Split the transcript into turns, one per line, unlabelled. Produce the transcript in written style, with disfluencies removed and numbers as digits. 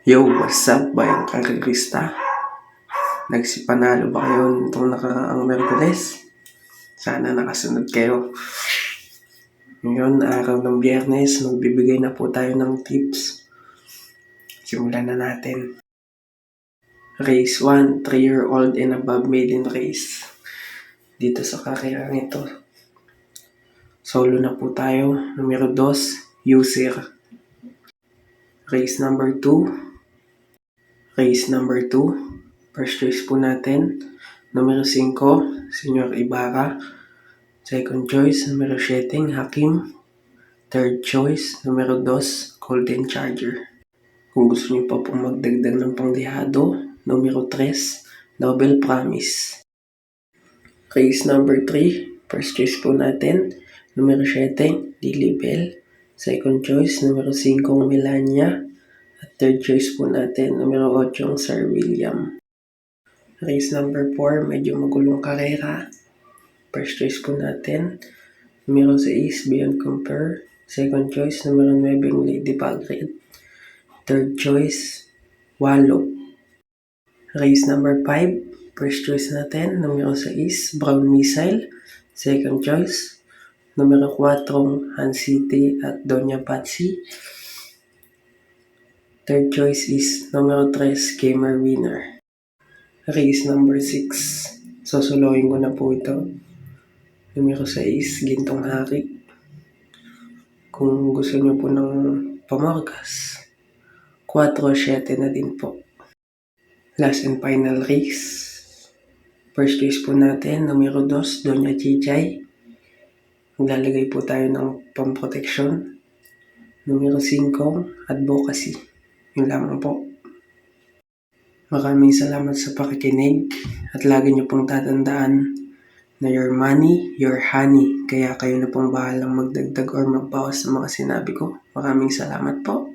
Yo, what's up bayang kakagrista? Nagsipanalo ba kayo nitong nakaraang Merkules? Sana nakasunod kayo. Ngayon, araw ng Biyernes, magbibigay na po tayo ng tips. Simulan na natin. Race 1, 3-year-old and above maiden race. Dito sa karerang ito. Solo na po tayo. Numero 2, user. Race number 2. First choice po natin. Numero 5, Senyor Ibarra. Second choice, numero 7, Hakim. Third choice, numero 2, Golden Charger. Kung gusto niyo pa pong magdagdag ng panglihado, numero 3, Nobel Promise. Race number 3, first choice po natin, numero 7, Lily Bell. Second choice, numero 5, Melania. At third choice po natin, numero 8, Sir William. Race number 4, medyo magulong karera. First choice po natin, numero 6, Beyond Compare. Second choice, numero 9, Lady Bagrid. Third choice, Walo. Race number 5, first choice natin, numero 6, Brown Missile. Second choice, numero 4, Han City at Doña Patsy. Third choice is numero 3, Gamer Winner. Race number 6, sosolohin ko na po ito. Numero 6, Gintong Hari. Kung gusto nyo po ng pamarkas, 4-7 na din po. Last and final race. First choice po natin, numero 2, Doña Chichay. Maglalagay po tayo ng pamproteksyon. Numero 5, Advocacy. Yun lamang po. Maraming salamat sa pakikinig at lagi niyo pong tatandaan na your money, your honey. Kaya kayo na pong bahalang magdagdag or magbawas sa mga sinabi ko. Maraming salamat po.